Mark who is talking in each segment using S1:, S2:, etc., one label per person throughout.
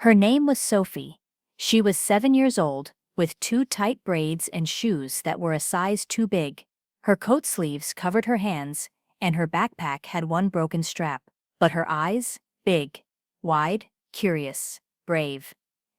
S1: Her name was Sophie. She was 7 years old, with two tight braids and shoes that were a size too big. Her coat sleeves covered her hands, and her backpack had one broken strap. But her eyes? Big, wide, curious, brave.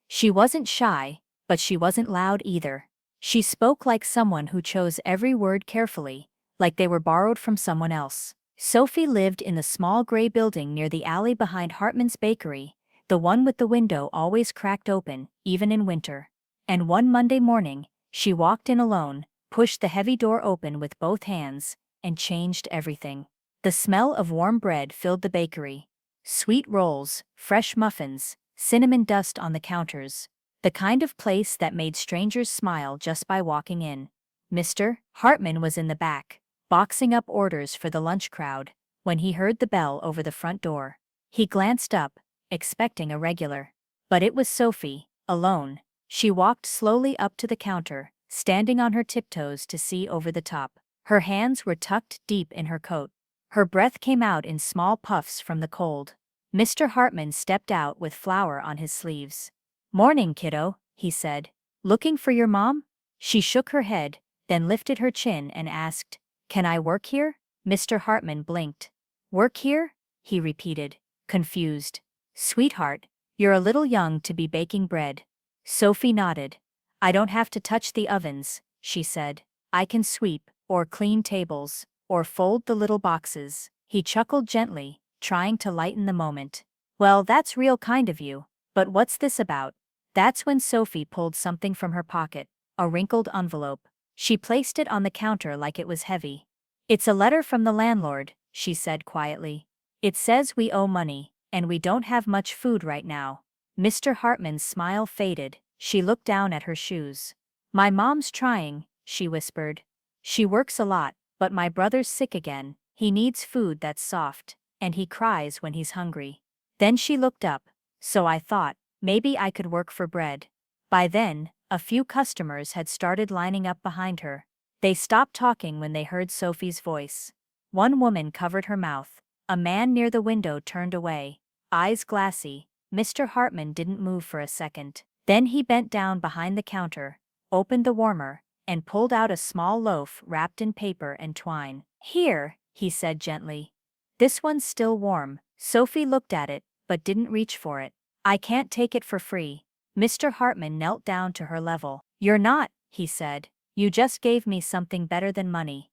S1: She wasn't shy, but she wasn't loud either. She spoke like someone who chose every word carefully, like they were borrowed from someone else. Sophie lived in the small gray building near the alley behind Hartman's Bakery, the one with the window always cracked open, even in winter. And one Monday morning, she walked in alone, pushed the heavy door open with both hands, and changed everything. The smell of warm bread filled the bakery. Sweet rolls, fresh muffins, cinnamon dust on the counters. The kind of place that made strangers smile just by walking in. Mr. Hartman was in the back, boxing up orders for the lunch crowd, when he heard the bell over the front door. He glanced up, expecting a regular. But it was Sophie, alone. She walked slowly up to the counter, standing on her tiptoes to see over the top. Her hands were tucked deep in her coat. Her breath came out in small puffs from the cold. Mr. Hartman stepped out with flour on his sleeves. "Morning, kiddo," he said. "Looking for your mom?" She shook her head, then lifted her chin and asked, "Can I work here?" Mr. Hartman blinked. "Work here?" he repeated, confused. "Sweetheart, you're a little young to be baking bread." Sophie nodded. "I don't have to touch the ovens," she said. "I can sweep, or clean tables, or fold the little boxes." He chuckled gently, trying to lighten the moment. "Well, that's real kind of you. But what's this about?" That's when Sophie pulled something from her pocket, a wrinkled envelope. She placed it on the counter like it was heavy. "It's a letter from the landlord," she said quietly. "It says we owe money, and we don't have much food right now." Mr. Hartman's smile faded. She looked down at her shoes. "My mom's trying," she whispered. "She works a lot, but my brother's sick again. He needs food that's soft, and he cries when he's hungry." Then she looked up. "So I thought, maybe I could work for bread." By then, a few customers had started lining up behind her. They stopped talking when they heard Sophie's voice. One woman covered her mouth. A man near the window turned away, eyes glassy. Mr. Hartman didn't move for a second. Then he bent down behind the counter, opened the warmer, and pulled out a small loaf wrapped in paper and twine. "Here," he said gently. "This one's still warm." Sophie looked at it, but didn't reach for it. "I can't take it for free." Mr. Hartman knelt down to her level. "You're not," he said. "You just gave me something better than money."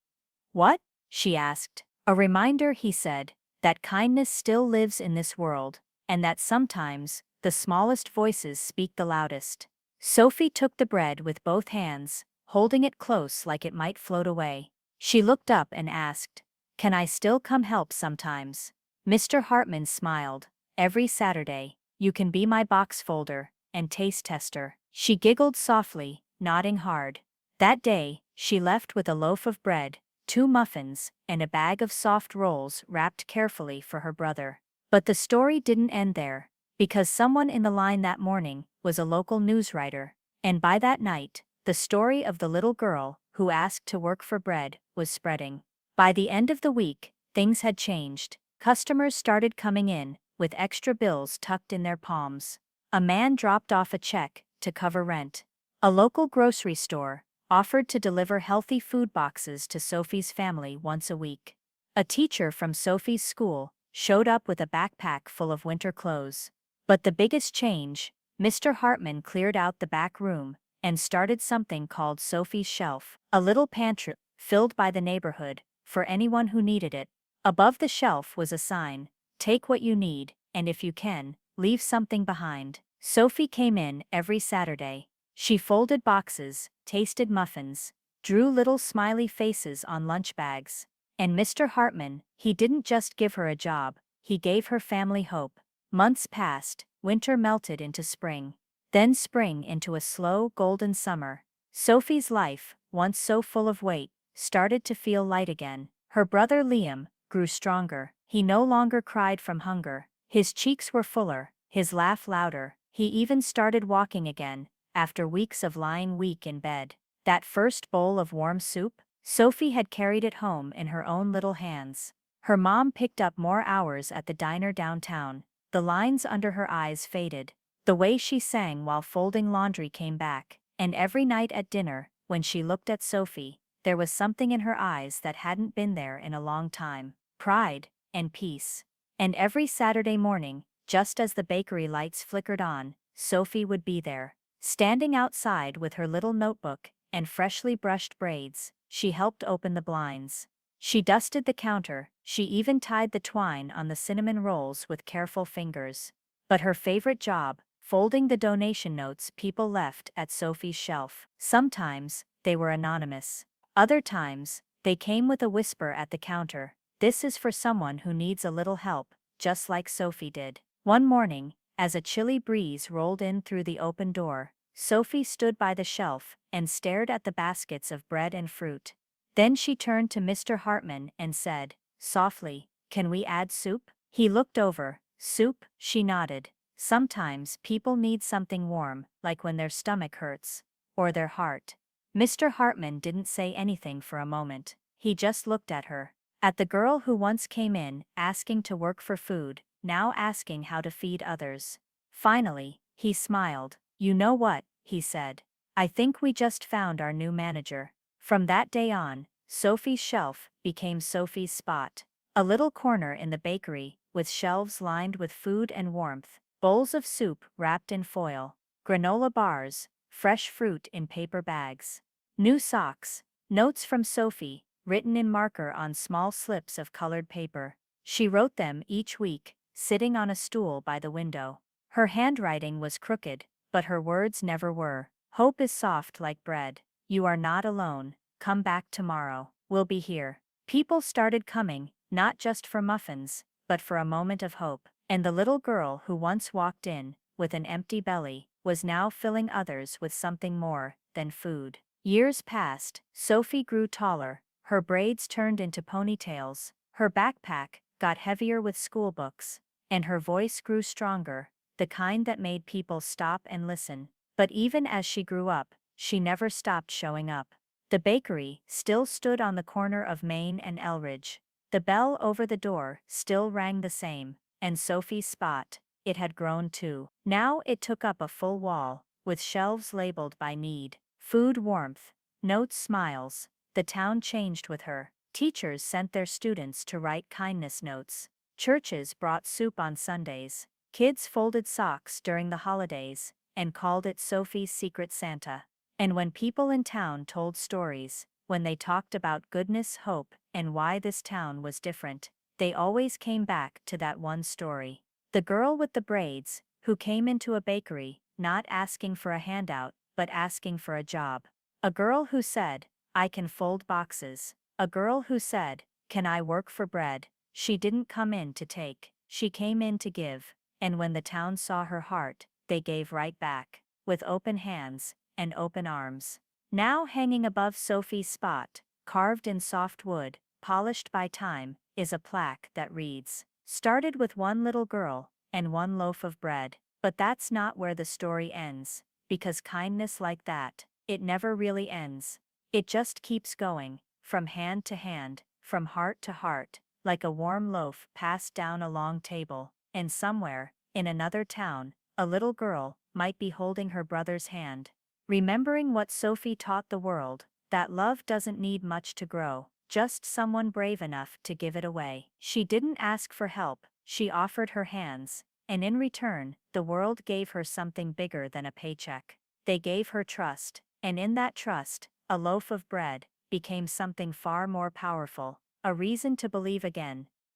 S1: "What?" she asked. "A reminder," he said, "that kindness still lives in this world, and that sometimes, the smallest voices speak the loudest." Sophie took the bread with both hands, holding it close like it might float away. She looked up and asked, "Can I still come help sometimes?" Mr. Hartman smiled. "Every Saturday, you can be my box folder and taste tester." She giggled softly, nodding hard. That day, she left with a loaf of bread, 2 muffins, and a bag of soft rolls wrapped carefully for her brother. But the story didn't end there, because someone in the line that morning was a local news writer, and by that night, the story of the little girl who asked to work for bread was spreading. By the end of the week, things had changed. Customers started coming in, with extra bills tucked in their palms. A man dropped off a check to cover rent. A local grocery store offered to deliver healthy food boxes to Sophie's family once a week. A teacher from Sophie's school showed up with a backpack full of winter clothes. But the biggest change, Mr. Hartman cleared out the back room and started something called Sophie's Shelf, a little pantry filled by the neighborhood, for anyone who needed it. Above the shelf was a sign, "Take what you need, and if you can, leave something behind." Sophie came in every Saturday. She folded boxes, tasted muffins, drew little smiley faces on lunch bags. And Mr. Hartman, he didn't just give her a job, he gave her family hope. Months passed, winter melted into spring. Then spring into a slow, golden summer. Sophie's life, once so full of weight, started to feel light again. Her brother Liam grew stronger. He no longer cried from hunger. His cheeks were fuller, his laugh louder. He even started walking again, after weeks of lying weak in bed. That first bowl of warm soup, Sophie had carried it home in her own little hands. Her mom picked up more hours at the diner downtown. The lines under her eyes faded. The way she sang while folding laundry came back, and every night at dinner, when she looked at Sophie, there was something in her eyes that hadn't been there in a long time. Pride and peace. And every Saturday morning, just as the bakery lights flickered on, Sophie would be there. Standing outside with her little notebook and freshly brushed braids, she helped open the blinds. She dusted the counter, she even tied the twine on the cinnamon rolls with careful fingers. But her favorite job, folding the donation notes people left at Sophie's shelf. Sometimes, they were anonymous. Other times, they came with a whisper at the counter. This is for someone who needs a little help, just like Sophie did. One morning, as a chilly breeze rolled in through the open door, Sophie stood by the shelf and stared at the baskets of bread and fruit. Then she turned to Mr. Hartman and said, softly, "Can we add soup?" He looked over. "Soup?" She nodded. "Sometimes people need something warm, like when their stomach hurts. Or their heart." Mr. Hartman didn't say anything for a moment. He just looked at her. At the girl who once came in, asking to work for food, now asking how to feed others. Finally, he smiled. "You know what?" he said. "I think we just found our new manager." From that day on, Sophie's shelf became Sophie's spot. A little corner in the bakery, with shelves lined with food and warmth, bowls of soup wrapped in foil, granola bars, fresh fruit in paper bags, new socks, notes from Sophie, written in marker on small slips of colored paper. She wrote them each week, sitting on a stool by the window. Her handwriting was crooked, but her words never were. "Hope is soft like bread. You are not alone. Come back tomorrow. We'll be here." People started coming, not just for muffins, but for a moment of hope. And the little girl who once walked in, with an empty belly, was now filling others with something more than food. Years passed, Sophie grew taller, her braids turned into ponytails, her backpack got heavier with school books, and her voice grew stronger, the kind that made people stop and listen. But even as she grew up, she never stopped showing up. The bakery still stood on the corner of Main and Elridge. The bell over the door still rang the same, and Sophie's spot, it had grown too. Now it took up a full wall, with shelves labeled by need. Food, warmth, notes, smiles. The town changed with her. Teachers sent their students to write kindness notes. Churches brought soup on Sundays. Kids folded socks during the holidays, and called it Sophie's Secret Santa. And when people in town told stories, when they talked about goodness, hope, and why this town was different, they always came back to that one story. The girl with the braids, who came into a bakery, not asking for a handout, but asking for a job. A girl who said, "I can fold boxes." A girl who said, "Can I work for bread?" She didn't come in to take, she came in to give. And when the town saw her heart, they gave right back, with open hands and open arms. Now hanging above Sophie's spot, carved in soft wood, polished by time, is a plaque that reads, "Started with one little girl and one loaf of bread." But that's not where the story ends, because kindness like that, it never really ends. It just keeps going, from hand to hand, from heart to heart, like a warm loaf passed down a long table. And somewhere, in another town, a little girl might be holding her brother's hand, remembering what Sophie taught the world, that love doesn't need much to grow, just someone brave enough to give it away. She didn't ask for help, she offered her hands, and in return, the world gave her something bigger than a paycheck. They gave her trust, and in that trust, a loaf of bread became something far more powerful, a reason to believe again,